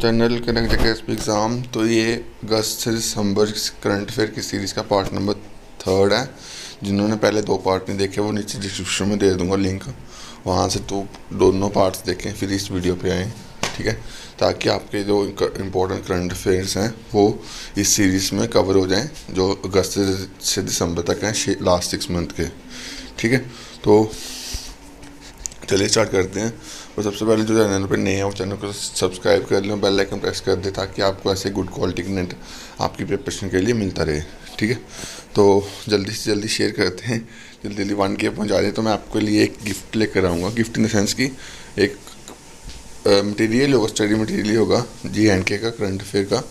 General connect academy exam. तो ये अगस्त से दिसंबर करंट अफेयर की सीरीज़ का पार्ट नंबर 3 है। जिन्होंने पहले 2 पार्ट नहीं देखे वो नीचे डिस्क्रिप्शन में दे दूंगा लिंक, वहाँ से तो दोनों पार्ट्स देखें फिर इस वीडियो पे आएँ, ठीक है, ताकि आपके जो इम्पोर्टेंट करंट अफेयर्स हैं वो इस सीरीज़ में कवर हो जाएं, जो अगस्त से दिसंबर तक हैं, लास्ट 6 मंथ के, ठीक है। तो चलिए स्टार्ट करते हैं। और सबसे पहले जो चैनल पर नए हैं वो चैनल को सब्सक्राइब कर लें, बेल आइकन प्रेस कर दें ताकि आपको ऐसे गुड क्वालिटी कंटेंट आपकी प्रिपरेशन के लिए मिलता रहे, ठीक है। तो जल्दी से जल्दी शेयर करते हैं, जल्दी जल्दी 1K पहुँचा दें। तो मैं आपके लिए एक गिफ्ट लेकर आऊँगा, गिफ्ट इन द सेंस की एक मटेरियल होगा, स्टडी मटेरियल होगा J&K का करंट अफेयर का,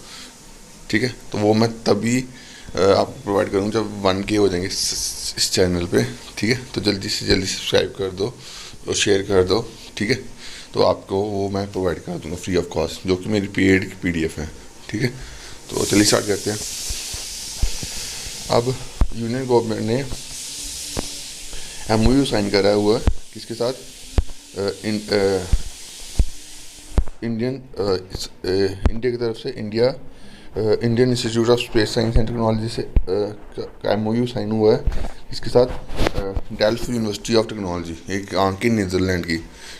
ठीक है। तो वो मैं तभी आपको प्रोवाइड करूँगा जब 1K हो जाएंगे इस चैनल पे, ठीक है। तो जल्दी से जल्दी सब्सक्राइब कर दो और शेयर कर दो, ठीक है। तो आपको वो मैं प्रोवाइड कर दूँगा फ्री ऑफ कॉस्ट, जो कि मेरी पेड PDF है, ठीक है। तो चलिए स्टार्ट करते हैं। अब यूनियन गवर्नमेंट ने MOU साइन करा हुआ है किसके साथ, इंडिया की तरफ से Indian institute of space science and technology से MOU साइन हुआ है इसके साथ डेल्फ्ट यूनिवर्सिटी ऑफ टेक्नोलॉजी, एक यहाँ की नीदरलैंड की,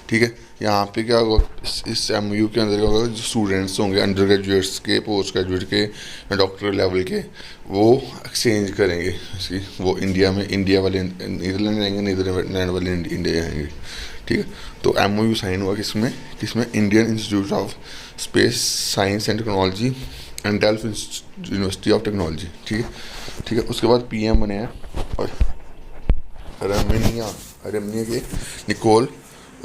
ठीक है। यहाँ पे क्या होगा, इस MOU के अंदर क्या होगा, जो स्टूडेंट्स होंगे अंडर ग्रेजुएट्स के, पोस्ट ग्रेजुएट के, डॉक्टर लेवल के, वो एक्सचेंज करेंगे इसकी, वो इंडिया वाले नीदरलैंड जाएंगे, नीदरलैंड वाले इंडिया जाएंगे, ठीक है। तो MOU साइन हुआ किसमें Indian institute of space science and technology and Delft university of technology, ठीक है। उसके बाद PM बने हैं और अरमेनिया के निकोल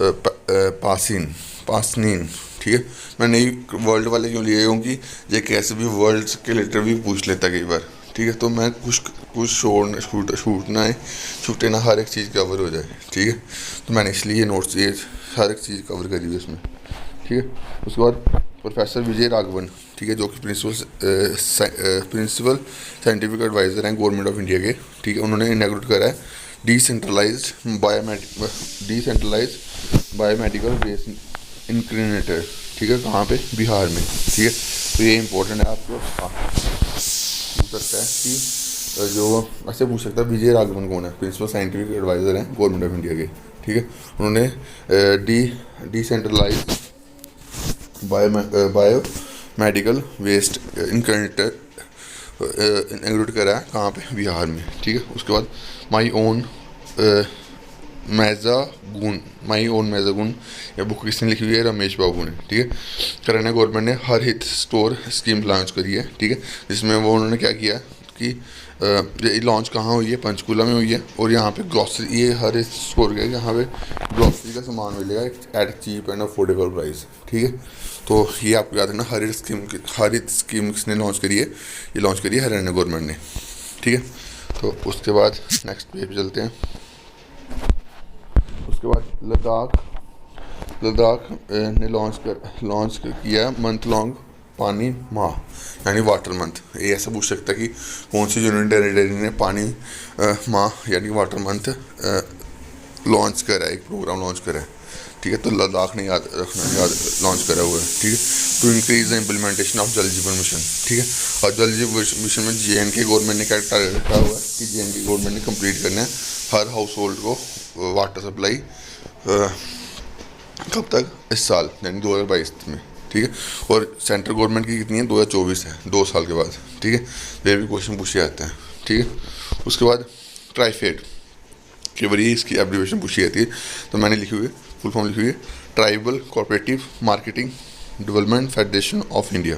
पासनीन, ठीक है। मैं नई वर्ल्ड वाले क्यों लिए क्योंकि ये कैसे भी वर्ल्ड के लेटर भी पूछ लेता कई बार, ठीक है। तो मैं कुछ छूटे ना, हर एक चीज़ कवर हो जाए, ठीक है। तो मैंने इसलिए नोट्स ये हर एक चीज़ कवर करी हुई है इसमें, ठीक है। उसके बाद प्रोफेसर विजय राघवन, ठीक है, जो कि प्रिंसिपल साइंटिफिक एडवाइज़र हैं गवर्नमेंट ऑफ इंडिया के, ठीक है। उन्होंने इनॉग्रेट करा है डिसेंट्रलाइज्ड बायोमेडिकल बेस इंक्रीनेटर, ठीक है, कहाँ पे, बिहार में, ठीक है। तो ये इंपॉर्टेंट है, आपको पूछ सकता है कि जो ऐसे पूछ सकता है विजय राघवन कौन है, प्रिंसिपल साइंटिफिक एडवाइज़र हैं गवर्नमेंट ऑफ इंडिया के, ठीक है। उन्होंने डिसेंट्रलाइज्ड बायोमेडिकल वेस्ट इंक्रीनेटर इनॉग्रेट करा है कहाँ पे, बिहार में, ठीक है। उसके बाद माई ओन मैजागुन या बुक किसने लिखी हुई है, रमेश बाबू ने, ठीक है। हरियाणा गवर्नमेंट ने हर हित स्टोर स्कीम लॉन्च करी है, ठीक है, जिसमें वो उन्होंने क्या किया कि ये लॉन्च कहाँ हुई है, पंचकूला में हुई है। और यहाँ पे ग्रॉसरी, ये हर हित स्टोर का, यहाँ पे ग्रॉसरी का सामान मिलेगा at cheap and affordable price, ठीक है। तो ये आपको याद रखना, हर हित स्कीम किसने लॉन्च करी है, ये लॉन्च करी है हरियाणा गवर्नमेंट ने, ठीक है। तो उसके बाद नेक्स्ट पेज पे चलते हैं। उसके बाद लद्दाख ने लॉन्च किया मंथ लॉन्ग पानी माह, यानी वाटर मंथ। ये ऐसा पूछ सकता है कि कौन सी यूनियन टेरिटरी ने पानी माह यानी वाटर मंथ लॉन्च करा है, एक प्रोग्राम लॉन्च करा है, ठीक है। तो लद्दाख ने लॉन्च करा हुआ है, ठीक है, to increase the implementation of Jal Jeevan mission, ठीक है। और जल जीवन मिशन में J&K गवर्नमेंट ने क्या टारगेट रखा हुआ है कि J&K गवर्नमेंट ने कंप्लीट करना है हर हाउस होल्ड को वाटर सप्लाई कब तक, इस साल यानी 2022 में, ठीक है। और सेंट्रल गवर्नमेंट की कितनी है, 2024 है, 2 साल के बाद, ठीक है। ये भी क्वेश्चन पूछे जाते हैं, ठीक है। उसके बाद ट्राइफेड के बारे इसकी एब्रीविएशन पूछी जाती है, तो मैंने लिखी हुई है, फुल फॉर्म लिखी हुई है, tribal cooperative marketing development federation of India,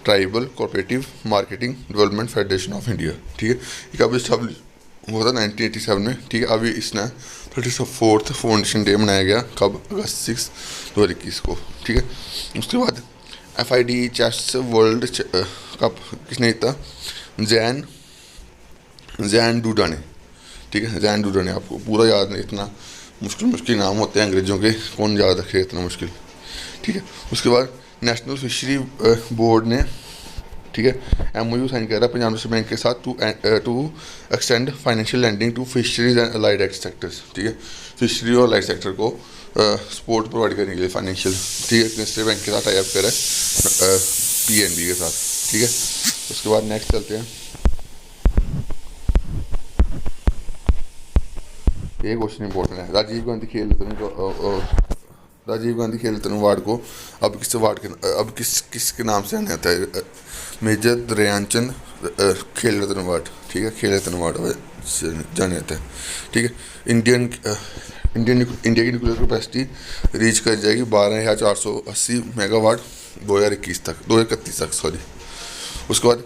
tribal cooperative marketing development federation of India, ठीक है। ये कब इस्टेब्लिश हुआ था, 1987 में, ठीक है। अभी इसने 34th फाउंडेशन डे मनाया गया, कब, अगस्त 6, 2021 को, ठीक है। उसके बाद FID चेस वर्ल्ड कप किसने जीता, जैन डूडा ने, ठीक है, जैन डूडा ने। आपको पूरा याद नहीं, इतना मुश्किल नाम होते हैं अंग्रेज़ों के, कौन याद रखे इतना मुश्किल, ठीक है। उसके बाद नेशनल फिशरी बोर्ड ने, ठीक है, MOU साइन करा पंजाब नेशनल बैंक के साथ to extend financial landing to fisheries and allied sectors, ठीक है। फिशरी और अलाइड सेक्टर को सपोर्ट प्रोवाइड करने के लिए फाइनेंशियल, ठीक है, स्टेट बैंक के साथ टाई अप करा है पीएनबी के साथ, ठीक है। उसके बाद नेक्स्ट चलते हैं, ये क्वेश्चन इंपॉर्टेंट है। राजीव गांधी खेल रत्न अवार्ड को अब किसके नाम से जाना जाता है? मेजर ध्यानचंद खेल रत्न अवार्ड, ठीक है, खेल रत्न अवार्ड से जाना जाता है, ठीक है। इंडिया की न्यूक्लियर कैपेसिटी रीच कर जाएगी 12,480 मेगावाट 2031 तक, सॉरी। उसके बाद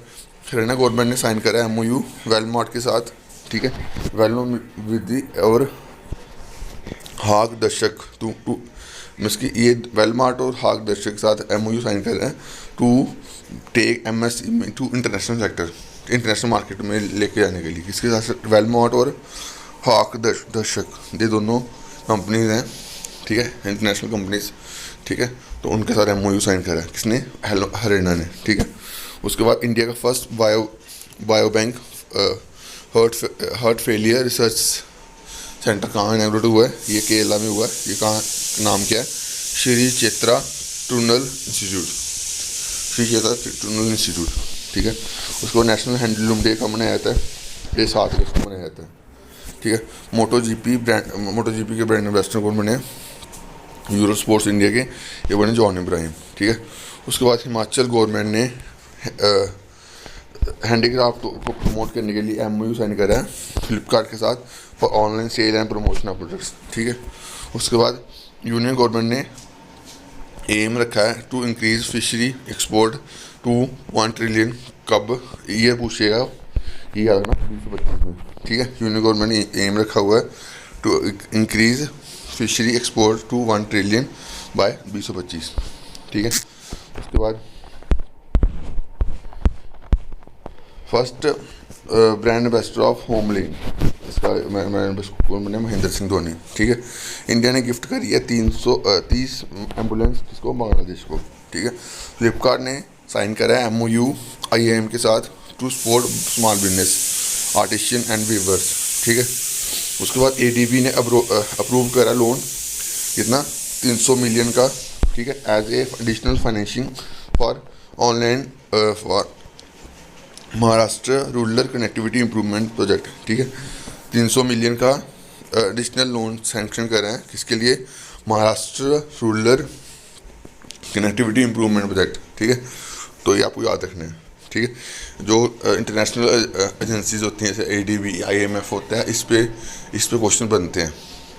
हरियाणा गवर्नमेंट ने साइन करा MOU वेलमार्ट के साथ, ठीक है, विधि और हाग दर्शक की ये वेलमार्ट और हाग दर्शक के साथ MOU साइन कर रहे हैं to take MSE to international sector, international market में लेके जाने के लिए। किसके साथ? वेलमार्ट और हाग दर्शक, ये दोनों कंपनीज हैं, ठीक है, इंटरनेशनल कंपनीज, ठीक है। तो उनके साथ MOU साइन करा है किसने? हरियाणा ने, ठीक है। उसके बाद इंडिया का first bio bank heart failure research centre कहाँ इनॉग्रेट हुआ है? ये केरला में हुआ है। ये कहाँ, नाम क्या है? श्री चेत्रा टनल इंस्टीट्यूट, ठीक है। उसके बाद नेशनल हैंडलूम डे का मनाया जाता है, ये 7 अगस्त को मनाया जाता है, ठीक है। मोटो जीपी के ब्रांड एम्बेसडर कौन बने? यूरो स्पोर्ट्स इंडिया के ये बने जॉन इब्राहिम, ठीक है। उसके बाद हिमाचल गवर्नमेंट ने हैंडीक्राफ्ट को प्रमोट करने के लिए MOU साइन करा है फ्लिपकार्ट के साथ for online sale and promotion of products, ठीक है। उसके बाद यूनियन गवर्नमेंट ने एम रखा है to increase fishery export to 1 trillion. कब ईयर पूछेगा, ये याद रखना 2025 में, ठीक है। यूनियन गवर्नमेंट ने एम रखा हुआ है to increase fishery export to 1 trillion by 2025, ठीक है। उसके बाद first brand ambassador of homeland, इसका मैंने महेंद्र सिंह धोनी, ठीक है। इंडिया ने गिफ्ट करी है 330 एम्बुलेंस किसको? बांग्लादेश को, ठीक है। फ्लिपकार्ट ने साइन करा है MOU IIM के साथ to support small business artisan and weavers, ठीक है। उसके बाद ADB ने अप्रूव करा लोन कितना? 300 मिलियन का, ठीक है, as a additional financing for online for Maharashtra rural connectivity improvement project, ठीक है। 300 मिलियन का एडिशनल लोन सैंक्शन कर रहे हैं किसके लिए? Maharashtra rural connectivity improvement project, ठीक है। तो ये आपको याद रखना है, ठीक है। जो इंटरनेशनल एजेंसीज होती हैं जैसे ADB IMF होता है, इस पे क्वेश्चन बनते हैं,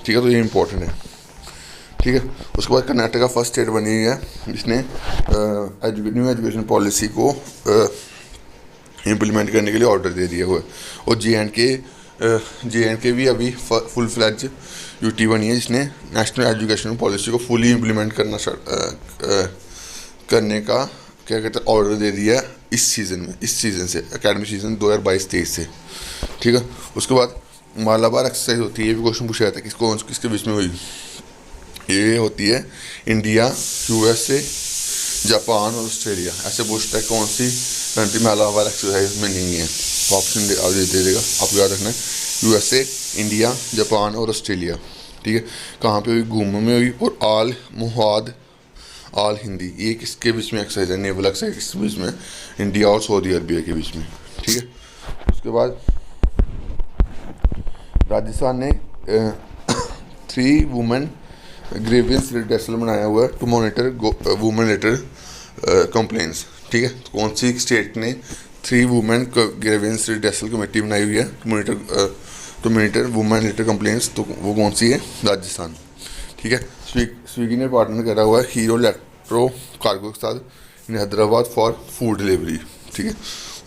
ठीक है। तो ये इंपॉर्टेंट है, ठीक है। उसके बाद कर्नाटक का फर्स्ट स्टेट बनी हुई है जिसने न्यू एजुकेशन पॉलिसी को इम्प्लीमेंट करने के लिए ऑर्डर दे दिया हुआ है। और JNK भी अभी फुल फ्लैज UT बनी है जिसने नेशनल एजुकेशन पॉलिसी को फुली इम्प्लीमेंट करने का क्या कहते हैं ऑर्डर दे दिया इस सीज़न से, एकेडमिक सीज़न 2022-23 से, ठीक है। उसके बाद मालाबार एक्सरसाइज होती है, ये भी क्वेश्चन पूछा जाता है किसके बीच में हुई? ये होती है इंडिया, USA, जापान और ऑस्ट्रेलिया। ऐसे पूछता है कौन सी कंट्री मालाबार एक्सरसाइज में नहीं है? तो ऑप्शन दे देगा, आपको याद रखना है USA, इंडिया, जापान और ऑस्ट्रेलिया, ठीक है। कहाँ पे हुई? घूमो में हुई। और आल मुहाद आल हिंदी, ये किसके बीच में एक्सरसाइज है? नेवल एक्सरसाइज किसके बीच में? इंडिया और सऊदी अरबिया के बीच में, ठीक है। उसके बाद राजस्थान ने 3 वुमेन ग्रीवेंस रिड्रेसल बनाया हुआ है to monitor women letter complaints, ठीक है। तो कौन सी स्टेट ने 3 वुमेन ग्रीवेंस रिड्रेसल कमेटी बनाई हुई है to monitor women letter complaints? तो वो कौन सी है? राजस्थान, ठीक है। स्विगी ने पार्टनर करा हुआ है हीरो इलेक्ट्रो कार्गो के साथ इन हैदराबाद फॉर फूड डिलीवरी, ठीक है।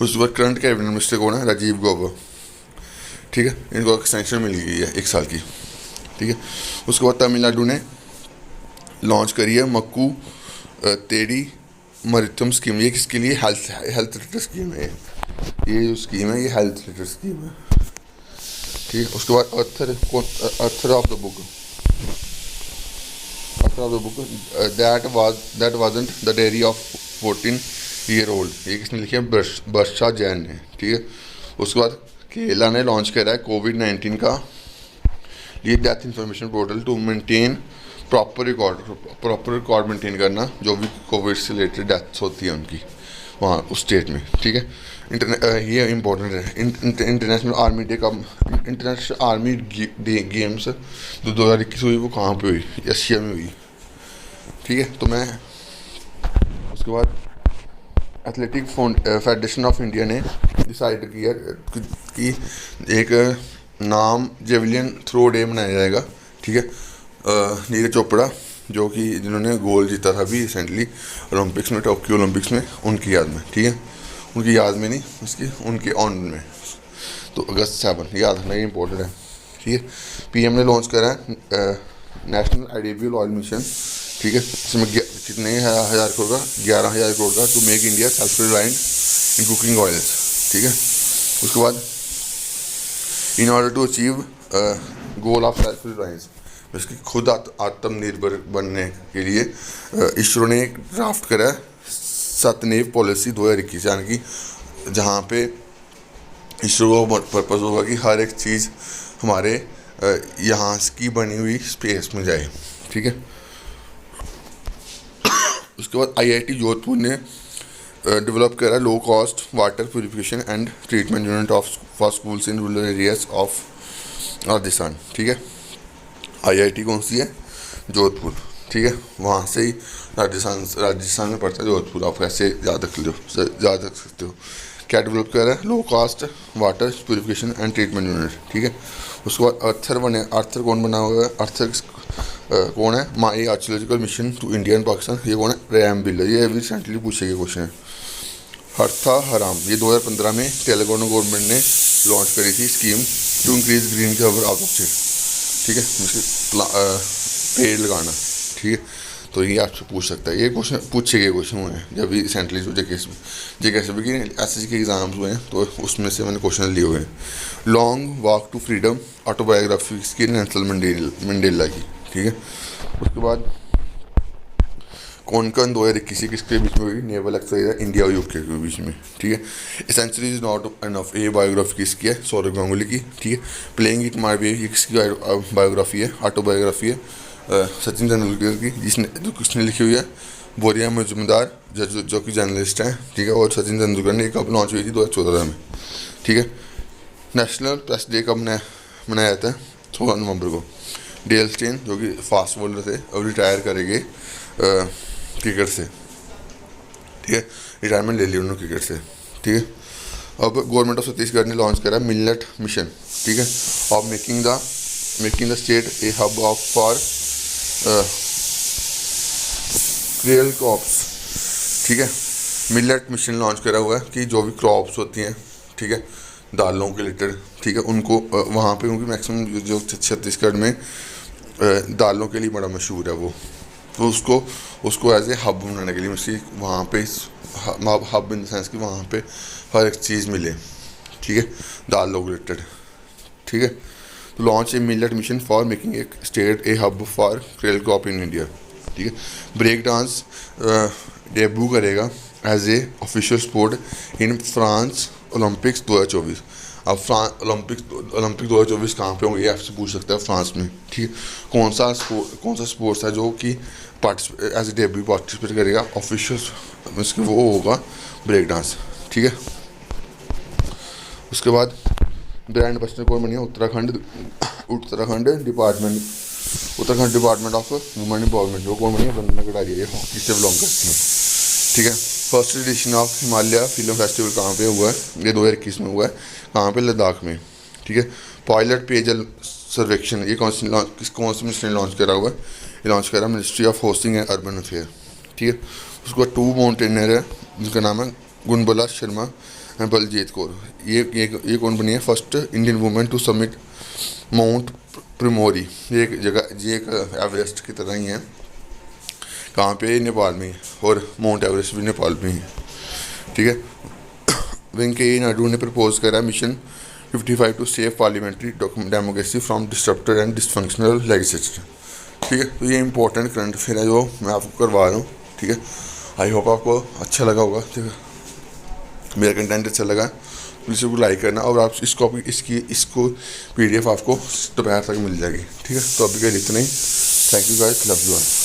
उसके बाद करंट कैबिनेट मिनिस्टर कौन है? राजीव गौबा, ठीक है। इनको एक्सटेंशन मिल गई है 1 साल की, ठीक है। उसके बाद तमिलनाडु ने लॉन्च करी है मक्कू तेड़ी मरितम स्कीम। ये किसके लिए? हेल्थ रिलेटेड स्कीम है। ये जो स्कीम है ये हेल्थ रिलेटेड स्कीम है, ठीक है। उसके बाद author of the book that wasn't the diary of 14-year-old, ये किसने लिखी है? वर्षा जैन ने, ठीक है। उसके बाद केरला ने लॉन्च करा है कोविड-19 का ये death information portal to maintain proper record maintain करना जो भी कोविड से रिलेटेड डेथ्स होती है उनकी वहाँ उस स्टेट में, ठीक है। ये इम्पोर्टेंट है। इंटरनेशनल आर्मी डे कब, इंटरनेशनल आर्मी डे गेम्स जो 2021 हुई वो कहाँ पे हुई, एशिया में हुई, ठीक है। तो मैं उसके बाद एथलेटिक फेडरेशन ऑफ इंडिया ने डिसाइड किया कि एक नाम जेवलिन थ्रो डे मनाया जाएगा, ठीक है। नीरज चोपड़ा जो कि जिन्होंने गोल्ड जीता था अभी रिसेंटली ओलंपिक्स में, टोक्यो ओलंपिक्स में, उनकी याद में, ठीक है। उनकी याद में नहीं, उसकी उनके ऑन में, तो अगस्त 7 याद रखना, ये इंपॉर्टेंट है, ठीक है। पीएम ने लॉन्च करा है नेशनल आईडीबी ऑयल मिशन, ठीक है। इसमें कितने हज़ार करोड़ का, 11,000 करोड़ का, to make India self reliant in cooking oils, ठीक है। उसके बाद in order to achieve goal of self reliance, इसकी खुद आत्मनिर्भर बनने के लिए इसरो ने एक ड्राफ्ट करा है सतनेव पॉलिसी 2021, यानी कि जहाँ पे इसरो का पर्पज़ होगा कि हर एक चीज़ हमारे यहाँ की बनी हुई स्पेस में जाए, ठीक है। उसके बाद आईआईटी जोधपुर ने डेवलप करा low cost water purification and treatment unit for schools in rural areas of Rajasthan, ठीक है। आईआईटी कौन सी है, जोधपुर, ठीक है। वहाँ से ही राजस्थान में पड़ता है जोधपुर, आप ऐसे याद रख सकते हो। क्या डेवलप कर रहा है, low cost water purification and treatment unit, ठीक है। उसके बाद अर्थर कौन बना हुआ है, अर्थर कौन है, my archaeological mission to India and Pakistan, ये कौन है, रैम बिल, ये अभी रिसेंटली पूछे गए क्वेश्चन है। हर्था हराम, ये 2015 में तेलंगाना गवर्नमेंट ने लॉन्च करी थी scheme to increase green cover out of state, ठीक है, पेड़ लगाना, ठीक है। तो ये आपसे पूछ सकता है, ये क्वेश्चन पूछे गए क्वेश्चन हुए हैं जब भी रिसेंटली जो जेके की एसएससी के एग्ज़ाम्स हुए हैं, तो उसमें से मैंने क्वेश्चन लिए हुए हैं। Long walk to freedom autobiography की नेल्सन मंडेला की, ठीक है। उसके बाद कोंकण 2021 किसके बीच में हुई, नेवल एक्सरसाइज इंडिया और यूके के बीच में, ठीक है। एसेंचुरी इज नॉट एनफ, ये बायोग्राफी किसकी है, सौरभ गांगुली की, ठीक है। प्लेइंग इट माय वे, ये किसकी बायोग्राफी है, ऑटोबायोग्राफी है सचिन तेंदुलकर की, किसने लिखी हुई है, बोरिया मजुमदार जो कि जर्नलिस्ट हैं, ठीक है। और सचिन तेंदुलकर ने कब लॉन्च हुई थी, 2014 में, ठीक है। नेशनल प्रेस डे कब मनाया जाता है, 16 नवंबर को। डेल स्टेन जो कि फास्ट बॉलर थे, अब रिटायर करेंगे क्रिकेट से, ठीक है, रिटायरमेंट ले ली उन्होंने क्रिकेट से, ठीक है। अब गवर्नमेंट ऑफ छत्तीसगढ़ ने लॉन्च करा मिलेट मिशन, ठीक है, of making the state a hub of for real crops, ठीक है। मिलेट मिशन लॉन्च करा हुआ है कि जो भी क्रॉप्स होती हैं, ठीक है, दालों के रिलेटेड, ठीक है, उनको वहाँ पे उनकी मैक्सिमम जो छत्तीसगढ़ में दालों के लिए बड़ा मशहूर है वो, तो उसको एज ए हब बनाने के लिए मुझे वहाँ पे हब इन द सेंस कि वहाँ पे हर एक चीज़ मिले, ठीक है, दालों रिलेटेड, ठीक है। तो launch a millet mission for making a state a hub for cereal crop in India, ठीक है। ब्रेक डांस डेब्यू करेगा as a official sport in France Olympics 2024। अब ओलंपिक 2024 कहाँ पे होंगे, ये आपसे पूछ सकता है, फ्रांस में, ठीक है। कौन सा स्पोर्ट्स है जो कि एज ए डेब्यू पार्टिसिपेट करेगा ऑफिशियल, इसके वो होगा ब्रेक डांस, ठीक है। उसके बाद ब्रांड एम्बेसडर कौन बनी है, Uttarakhand department of women empowerment, वो कौन बनी है, वंदना कटारिया, ये हॉकी से बिलोंग करती हैं, ठीक है। First edition of Himalaya film festival कहाँ पे हुआ है, ये 2021 में हुआ है, कहाँ पे, लद्दाख में, ठीक है। पायलट पेयजल सर्वेक्षण, ये कौन सी मिनिस्ट्री ने लॉन्च करा हुआ है, ये लॉन्च करा ministry of housing and urban affair, ठीक है। उसके बाद 2 माउंटेनर है जिनका नाम है गुणबला शर्मा एंड बलजीत कौर, ये कौन बनी है, first Indian women to summit Mount Primori, ये एक जगह, ये एक एवरेस्ट की तरह ही है, कहाँ पे, नेपाल में, और माउंट एवरेस्ट भी नेपाल में ही है, ठीक है। वेंकैया नायडू ने प्रपोज करा mission 55 to save parliamentary democracy from disrupted and dysfunctional legislature, ठीक है। तो ये इंपॉर्टेंट करंट अफेयर है जो मैं आपको करवा रहा हूँ, ठीक है। आई होप आपको अच्छा लगा होगा, ठीक है, मेरा कंटेंट अच्छा लगा प्लीज़ को लाइक करना, और आप इसको PDF आपको दोपहर तक मिल जाएगी, ठीक है। तो अभी के लिए इतना ही। Thank you guys, love you all.